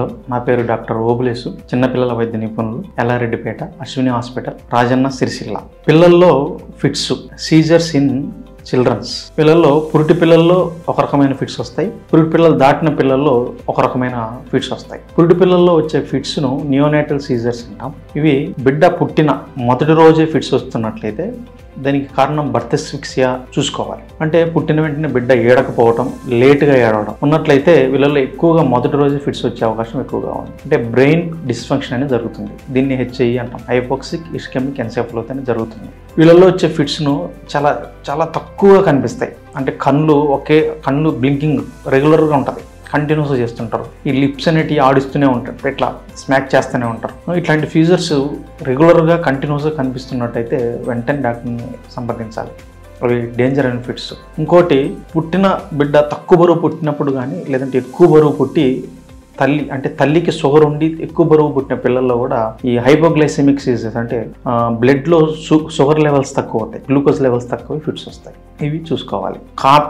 Hello, నా పేరు doctor Obulesu, చిన్నపిల్లల వైద్య నిపుణులు, ఎల్లారెడ్డిపేట, అశ్విని హాస్పిటల్, రాజన్న సిరిసిల్ల. పిల్లల్లో ఫిట్స్, సీజర్స్ ఇన్ చిల్డ్రన్స్. పిల్లల్లో పురిటి పిల్లల్లో ఒక రకమైన ఫిట్స్ వస్తాయి, పురిటి పిల్లలు దాటిన పిల్లల్లో ఒక రకమైన ఫిట్స్ వస్తాయి. పురిటి పిల్లల్లో వచ్చే ఫిట్స్ను నియోనేటల్ సీజర్స్ అంటాం. ఇవి బిడ్డ పుట్టిన మొదటి రోజే ఫిట్స్ వస్తున్నట్లయితే దానికి కారణం బర్తెస్ఫిక్సియా చూసుకోవాలి. అంటే పుట్టిన వెంటనే బిడ్డ ఏడకపోవటం, లేటుగా ఏడవడం ఉన్నట్లయితే వీళ్ళల్లో ఎక్కువగా మొదటి రోజే ఫిట్స్ వచ్చే అవకాశం ఎక్కువగా ఉంది. అంటే బ్రెయిన్ డిస్ఫంక్షన్ అనేది జరుగుతుంది. దీన్ని హెచ్ఐ అంటాం, హైపోక్సిక్ ఇస్కెమిక్ ఎన్సెఫలోపతి అని జరుగుతుంది. వీళ్ళల్లో వచ్చే ఫిట్స్ను చాలా చాలా తక్కువగా కనిపిస్తాయి. అంటే కళ్ళు బ్లింకింగ్ రెగ్యులర్గా ఉంటుంది, కంటిన్యూస్గా చేస్తుంటారు. ఈ లిప్స్ అనేటివి ఆడిస్తూనే ఉంటారు, ఇట్లా స్మాక్ చేస్తూనే ఉంటారు. ఇట్లాంటి ఫీజర్స్ రెగ్యులర్గా కంటిన్యూస్గా కనిపిస్తున్నట్టయితే వెంటనే డాక్టర్ని సంప్రదించాలి. అవి డేంజర్ అయిన ఫిట్స్. ఇంకోటి, పుట్టిన బిడ్డ తక్కువ బరువు పుట్టినప్పుడు కానీ, లేదంటే ఎక్కువ బరువు పుట్టి తల్లికి షుగర్ ఉండి ఎక్కువ బరువు పుట్టిన పిల్లల్లో కూడా ఈ హైపోగ్లైసెమిక్ సీజర్స్, అంటే బ్లడ్లో షుగర్ లెవెల్స్ తక్కువ అవుతాయి, గ్లూకోజ్ లెవెల్స్ తక్కువ ఫిట్స్ వస్తాయి. ఇవి చూసుకోవాలి.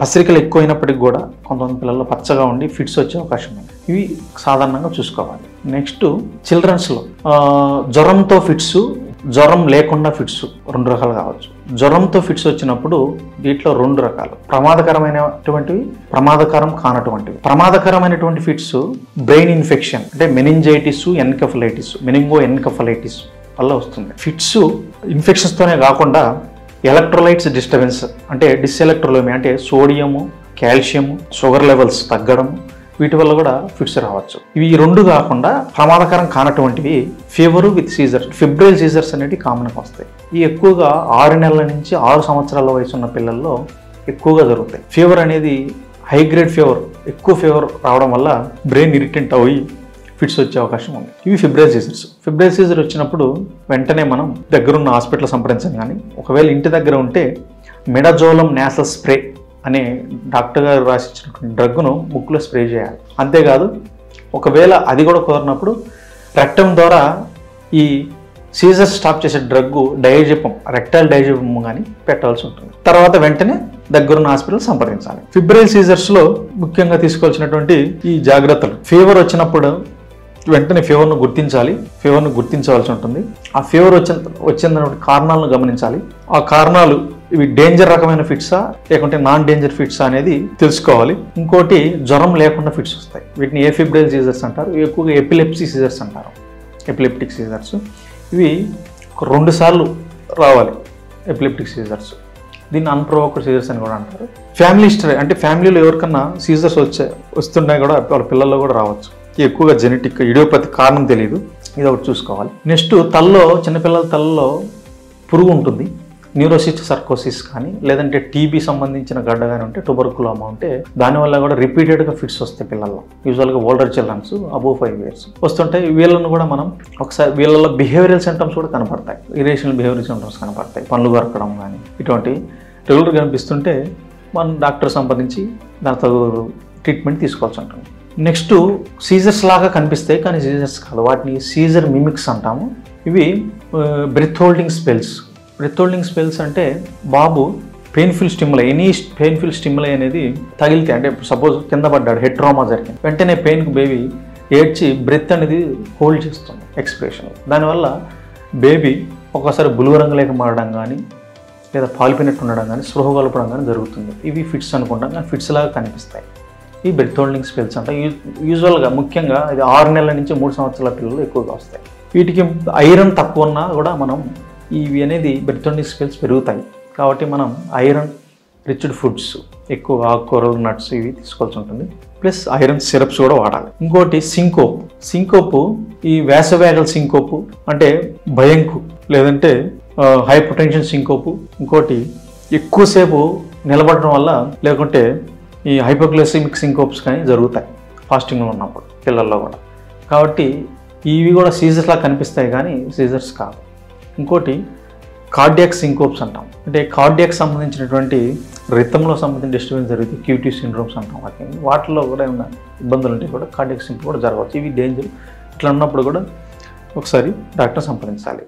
పసిరికలు ఎక్కువ అయినప్పటికీ కూడా కొంతమంది పిల్లల్లో పచ్చగా ఉండి ఫిట్స్ వచ్చే అవకాశం ఉంది. ఇవి సాధారణంగా చూసుకోవాలి. నెక్స్ట్, చిల్డ్రన్స్లో జ్వరంతో ఫిట్స్, జ్వరం లేకుండా ఫిట్స్ రెండు రకాలు కావచ్చు. జ్వరంతో ఫిట్స్ వచ్చినప్పుడు వీటిలో రెండు రకాలు, ప్రమాదకరమైనటువంటివి, ప్రమాదకరం కానటువంటివి. ప్రమాదకరమైనటువంటి ఫిట్స్ బ్రెయిన్ ఇన్ఫెక్షన్, అంటే మెనింజైటిస్, మెనింగో ఎన్కెఫలైటిస్ వల్ల వస్తుంది. ఫిట్స్ ఇన్ఫెక్షన్స్తోనే కాకుండా ఎలక్ట్రోలైట్స్ డిస్టర్బెన్స్, అంటే డిస్ఎలక్ట్రోలోమి, అంటే సోడియము, కాల్షియము, షుగర్ లెవెల్స్ తగ్గడం, వీటి వల్ల కూడా ఫిట్స్ రావచ్చు. ఇవి రెండు కాకుండా ప్రమాదకరం కానటువంటివి fever with seizure, febrile seizures అనేవి కామన్గా వస్తాయి. ఇవి ఎక్కువగా 6 నెలల నుంచి 6 సంవత్సరాల వయసు ఉన్న పిల్లల్లో ఎక్కువగా జరుగుతాయి. ఫీవర్ అనేది హై గ్రేడ్ ఫీవర్, ఎక్కువ ఫీవర్ రావడం వల్ల బ్రెయిన్ ఇరిటెంట్ అయ్యి ఫిట్స్ వచ్చే అవకాశం ఉంది. ఇవి ఫిబ్రైల్ సీజర్స్. ఫిబ్రైల్ సీజర్ వచ్చినప్పుడు వెంటనే మనం దగ్గరున్న హాస్పిటల్ సంప్రదించాం. కానీ ఒకవేళ ఇంటి దగ్గర ఉంటే మిడాజోలం నేసల్ స్ప్రే అనే డాక్టర్ గారు రాసిచ్చినటువంటి డ్రగ్ను ముక్కులో స్ప్రే చేయాలి. అంతేకాదు, ఒకవేళ అది కూడా కుదరినప్పుడు రెక్టమ్ ద్వారా ఈ సీజర్ స్టాప్ చేసే డ్రగ్ డయాజెపమ్, రెక్టైల్ డయాజెపమ్ కానీ పెట్టాల్సి ఉంటుంది. తర్వాత వెంటనే దగ్గరున్న హాస్పిటల్ సంప్రదించాలి. ఫిబ్రైల్ సీజర్స్లో ముఖ్యంగా తీసుకోవాల్సినటువంటి ఈ జాగ్రత్తలు, ఫీవర్ వచ్చినప్పుడు వెంటనే ఫీవర్ను గుర్తించవలసి ఉంటుంది. ఆ ఫీవర్ వచ్చిన కారణాలను గమనించాలి. ఆ కారణాలు ఇవి డేంజర్ రకమైన ఫిట్సా లేకుంటే నాన్ డేంజర్ ఫిట్సా అనేది తెలుసుకోవాలి. ఇంకోటి, జ్వరం లేకుండా ఫిట్స్ వస్తాయి. వీటిని ఏఫిబ్రైల్ సీజర్స్ అంటారు. ఎక్కువగా ఎపిలెప్సీ సీజర్స్ అంటారు, ఎపిలెప్టిక్ సీజర్స్. ఇవి 2 సార్లు రావాలి ఎపిలెప్టిక్ సీజర్స్. దీన్ని అన్ప్రొవోక్డ్ సీజర్స్ అని కూడా అంటారు. ఫ్యామిలీ హిస్టరీ, అంటే ఫ్యామిలీలో ఎవరికన్నా సీజర్స్ వస్తున్నాయి కూడా వాళ్ళ పిల్లల్లో కూడా రావచ్చు. ఎక్కువగా జెనెటిక్, ఇడియోపతి కారణం తెలియదు, ఇది ఒకటి చూసుకోవాలి. నెక్స్ట్, చిన్నపిల్లల తలలో పురుగు ఉంటుంది. న్యూరోసిస్ట్ సర్కోసిస్ కానీ, లేదంటే టీబీ సంబంధించిన గడ్డ కానీ ఉంటే, ట్యూబర్కులోమా ఉంటే, దానివల్ల కూడా రిపీటెడ్గా ఫిట్స్ వస్తాయి పిల్లల్లో. యూజువల్గా ఓల్డర్ చిల్డ్రన్స్ అబోవ్ 5 years వస్తుంటాయి. వీళ్ళను కూడా మనం ఒకసారి వీళ్ళలో బిహేవియరల్ సింటమ్స్ కూడా కనపడతాయి, ఇరేషనల్ బిహేవియరల్ సింటమ్స్ కనపడతాయి. పనులు కొరకడం కానీ ఇటువంటి రెగ్యులర్గా కనిపిస్తుంటే మనం డాక్టర్ సంప్రదించి దాని తగు ట్రీట్మెంట్ తీసుకోవాల్సి ఉంటుంది. నెక్స్ట్, సీజర్స్ లాగా కనిపిస్తాయి కానీ సీజర్స్ కాదు, వాటిని సీజర్ మిమిక్స్ అంటాము. ఇవి బ్రెత్ హోల్డింగ్ స్పెల్స్ అంటే బాబు painful stimuli, any painful stimuli అనేది తగిలితే, అంటే సపోజ్ కింద పడ్డాడు, హెడ్ ట్రామా జరిగింది, వెంటనే పెయిన్కి బేబీ ఏడ్చి బ్రెత్ అనేది హోల్డ్ చేస్తుంది ఎక్స్ప్రెషన్. దానివల్ల బేబీ ఒక్కోసారి బులుగు రంగు లేక మారడం కానీ, లేదా పాల్పినట్టు ఉండడం కానీ, స్పృహ కలపడం కానీ జరుగుతుంది. ఇవి ఫిట్స్ అనుకుంటాం కానీ ఫిట్స్ లాగా కనిపిస్తాయి. ఈ బ్రెత్ హోల్డింగ్ స్పెల్స్ అంటే యూజువల్గా ముఖ్యంగా ఇది 6 నెలల నుంచి 3 సంవత్సరాల పిల్లలు ఎక్కువగా వస్తాయి. వీటికి ఐరన్ తక్కువ ఉన్నా కూడా మనం ఇవి అనేది బ్రెత్ హోల్డింగ్ స్పెల్స్ పెరుగుతాయి. కాబట్టి మనం ఐరన్ రిచ్డ్ ఫుడ్స్, ఎక్కువ ఆకుకూరలు, నట్స్ ఇవి తీసుకోవాల్సి ఉంటుంది. ప్లస్ ఐరన్ సిరప్స్ కూడా వాడాలి. ఇంకోటి, సింకోపు ఈ వేసవేగల సింకోపు, అంటే భయంకు, లేదంటే హైపోటెన్షన్ సింకోపు. ఇంకోటి, ఎక్కువసేపు నిలబడడం వల్ల, లేకుంటే ఈ హైపోగ్లైసెమిక్ సింకోప్స్ కానీ జరుగుతాయి ఫాస్టింగ్లో ఉన్నప్పుడు పిల్లల్లో కూడా. కాబట్టి ఇవి కూడా సీజర్స్లా కనిపిస్తాయి కానీ సీజర్స్ కాదు. ఇంకోటి, కార్డియాక్ సింకోప్స్ అంటాం. అంటే కార్డియాక్ సంబంధించినటువంటి రిథంలో సంబంధించిన డిస్టర్బెన్స్ జరిగితే QT సిండ్రోమ్స్ అంటాం. వాటిలో కూడా ఏమైనా ఇబ్బందులు ఉంటే కూడా కార్డియాక్ సింకోప్ కూడా జరగవచ్చు. ఇవి డేంజర్. ఇట్లా ఉన్నప్పుడు కూడా ఒకసారి డాక్టర్ సంప్రదించాలి.